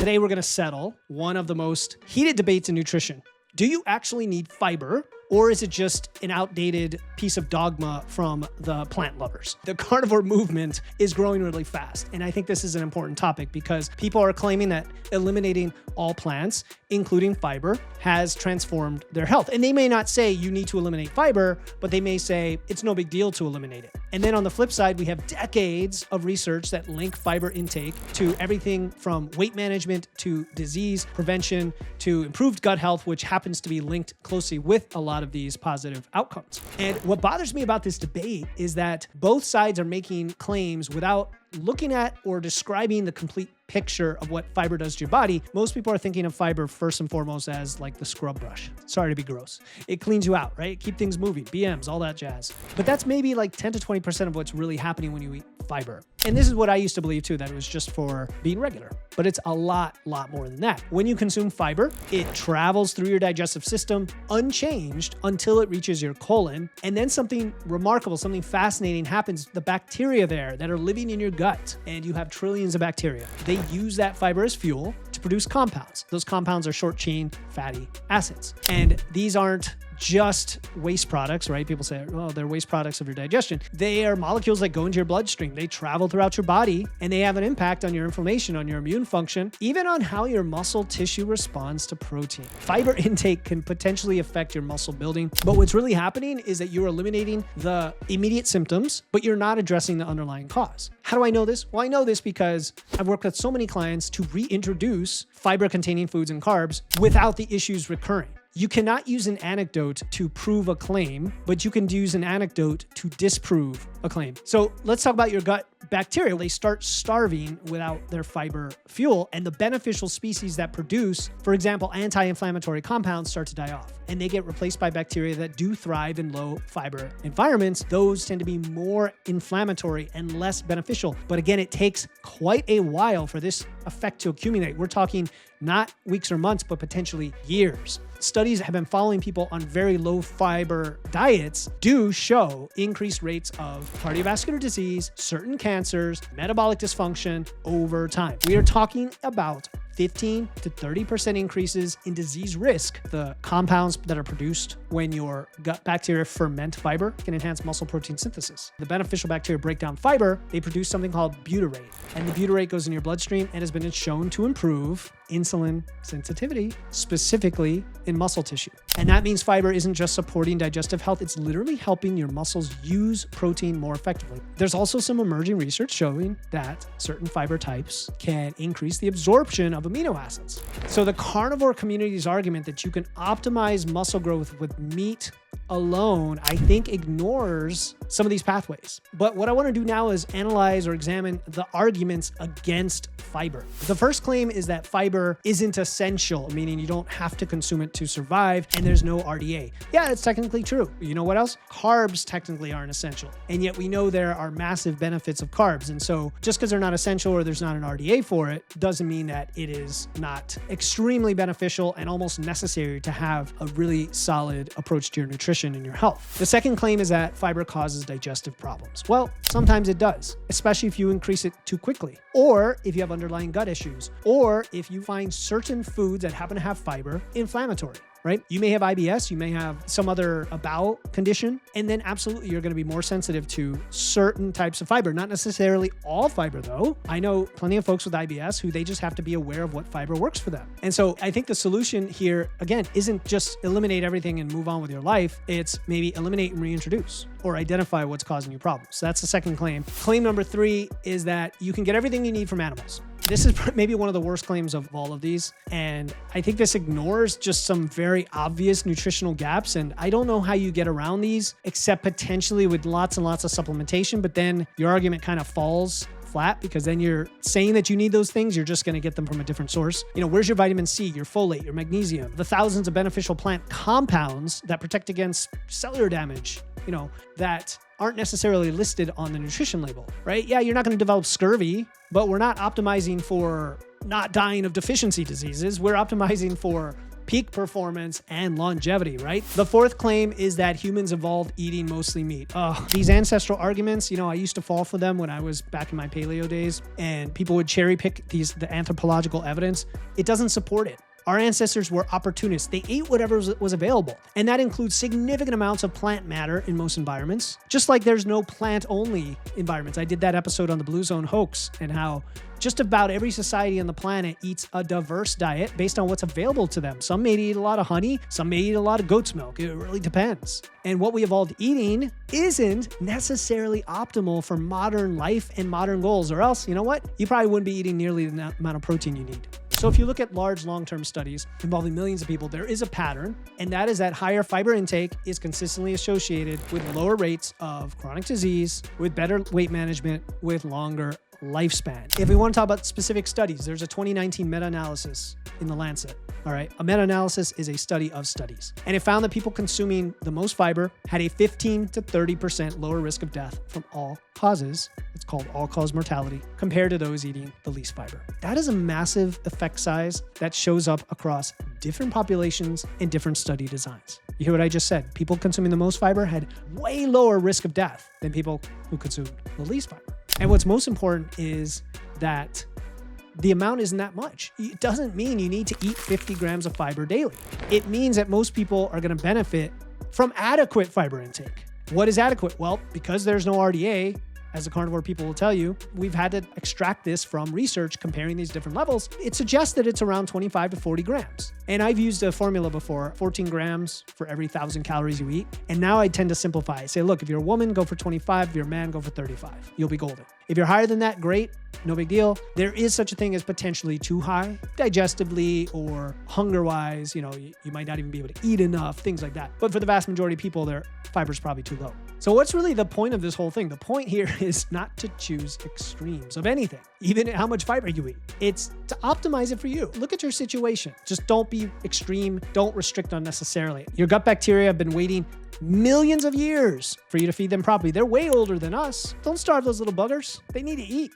Today, we're going to settle one of the most heated debates in nutrition. Do you actually need fiber, or is it just an outdated piece of dogma from the plant lovers? The carnivore movement is growing really fast, and I think this is an important topic because people are claiming that eliminating all plants, including fiber, has transformed their health. And they may not say you need to eliminate fiber, but they may say it's no big deal to eliminate it. And then on the flip side, we have decades of research that link fiber intake to everything from weight management to disease prevention to improved gut health, which happens to be linked closely with a lot of these positive outcomes. And what bothers me about this debate is that both sides are making claims without looking at or describing the complete picture of what fiber does to your body. Most people are thinking of fiber first and foremost as like the scrub brush. Sorry to be gross. It cleans you out, right? Keep things moving, BMs, all that jazz. But that's maybe like 10 to 20% of what's really happening when you eat fiber. And this is what I used to believe too, that it was just for being regular. But it's a lot more than that. When you consume fiber, it travels through your digestive system unchanged until it reaches your colon. And then something remarkable, something fascinating happens. The bacteria there that are living in your gut, and you have trillions of bacteria, they use that fiber as fuel to produce compounds. Those compounds are short chain fatty acids. And these aren't just waste products, right? People say, oh, they're waste products of your digestion. They are molecules that go into your bloodstream. They travel throughout your body and they have an impact on your inflammation, on your immune function, even on how your muscle tissue responds to protein. Fiber intake can potentially affect your muscle building, but what's really happening is that you're eliminating the immediate symptoms, but you're not addressing the underlying cause. How do I know this? Well, I know this because I've worked with so many clients to reintroduce fiber-containing foods and carbs without the issues recurring. You cannot use an anecdote to prove a claim, but you can use an anecdote to disprove a claim. So let's talk about your gut bacteria. They start starving without their fiber fuel, and the beneficial species that produce, for example, anti-inflammatory compounds start to die off, and they get replaced by bacteria that do thrive in low fiber environments. Those tend to be more inflammatory and less beneficial. But again, it takes quite a while for this effect to accumulate. We're talking not weeks or months, but potentially years. Studies have been following people on very low fiber diets do show increased rates of cardiovascular disease, certain cancers, metabolic dysfunction over time. We are talking about 15 to 30% increases in disease risk. The compounds that are produced when your gut bacteria ferment fiber can enhance muscle protein synthesis. The beneficial bacteria break down fiber. They produce something called butyrate. And the butyrate goes in your bloodstream and has been shown to improve insulin sensitivity, specifically in muscle tissue. And that means fiber isn't just supporting digestive health, it's literally helping your muscles use protein more effectively. There's also some emerging research showing that certain fiber types can increase the absorption of amino acids. So the carnivore community's argument that you can optimize muscle growth with meat alone, I think, ignores some of these pathways. But what I want to do now is analyze or examine the arguments against fiber. The first claim is that fiber isn't essential, meaning you don't have to consume it to survive, and there's no RDA. Yeah, it's technically true. You know what else? Carbs technically aren't essential. And yet we know there are massive benefits of carbs. And so just because they're not essential or there's not an RDA for it, doesn't mean that it is not extremely beneficial and almost necessary to have a really solid approach to your nutrition and your health. The second claim is that fiber causes digestive problems. Well, sometimes it does, especially if you increase it too quickly, or if you have underlying gut issues, or if you find certain foods that happen to have fiber inflammatory. Right? You may have IBS, you may have some other bowel condition, and then absolutely you're going to be more sensitive to certain types of fiber. Not necessarily all fiber though. I know plenty of folks with IBS who they just have to be aware of what fiber works for them. And so I think the solution here, again, isn't just eliminate everything and move on with your life. It's maybe eliminate and reintroduce or identify what's causing you problems. So that's the second claim. Claim number 3 is that you can get everything you need from animals. This is maybe one of the worst claims of all of these. And I think this ignores just some very obvious nutritional gaps. And I don't know how you get around these except potentially with lots and lots of supplementation. But then your argument kind of falls flat because then you're saying that you need those things. You're just going to get them from a different source. You know, where's your vitamin C, your folate, your magnesium, the thousands of beneficial plant compounds that protect against cellular damage, you know, that aren't necessarily listed on the nutrition label, right? Yeah, you're not going to develop scurvy, but we're not optimizing for not dying of deficiency diseases. We're optimizing for peak performance and longevity, right? The fourth claim is that humans evolved eating mostly meat. Oh, these ancestral arguments, I used to fall for them when I was back in my paleo days, and people would cherry pick the anthropological evidence. It doesn't support it. Our ancestors were opportunists. They ate whatever was available. And that includes significant amounts of plant matter in most environments. Just like there's no plant-only environments. I did that episode on the Blue Zone hoax and how just about every society on the planet eats a diverse diet based on what's available to them. Some may eat a lot of honey. Some may eat a lot of goat's milk. It really depends. And what we evolved eating isn't necessarily optimal for modern life and modern goals. Or else, you know what? You probably wouldn't be eating nearly the amount of protein you need. So if you look at large long-term studies involving millions of people, there is a pattern, and that is that higher fiber intake is consistently associated with lower rates of chronic disease, with better weight management, with longer lifespan. If we want to talk about specific studies, there's a 2019 meta-analysis in The Lancet. All right, a meta-analysis is a study of studies, and it found that people consuming the most fiber had a 15 to 30% lower risk of death from all causes. It's called all-cause mortality, compared to those eating the least fiber. That is a massive effect size that shows up across different populations and different study designs. You hear what I just said? People consuming the most fiber had way lower risk of death than people who consumed the least fiber. And what's most important is that the amount isn't that much. It doesn't mean you need to eat 50 grams of fiber daily. It means that most people are going to benefit from adequate fiber intake. What is adequate? Well, because there's no RDA, as the carnivore people will tell you, we've had to extract this from research comparing these different levels. It suggests that it's around 25 to 40 grams. And I've used a formula before, 14 grams for every 1,000 calories you eat. And now I tend to simplify. I say, look, if you're a woman, go for 25. If you're a man, go for 35. You'll be golden. If you're higher than that, great. No big deal. There is such a thing as potentially too high, digestively or hunger-wise. You might not even be able to eat enough, things like that. But for the vast majority of people, their fiber's probably too low. So what's really the point of this whole thing? The point here is not to choose extremes of anything, even how much fiber you eat. It's to optimize it for you. Look at your situation. Just don't be extreme. Don't restrict unnecessarily. Your gut bacteria have been waiting millions of years for you to feed them properly. They're way older than us. Don't starve those little buggers. They need to eat.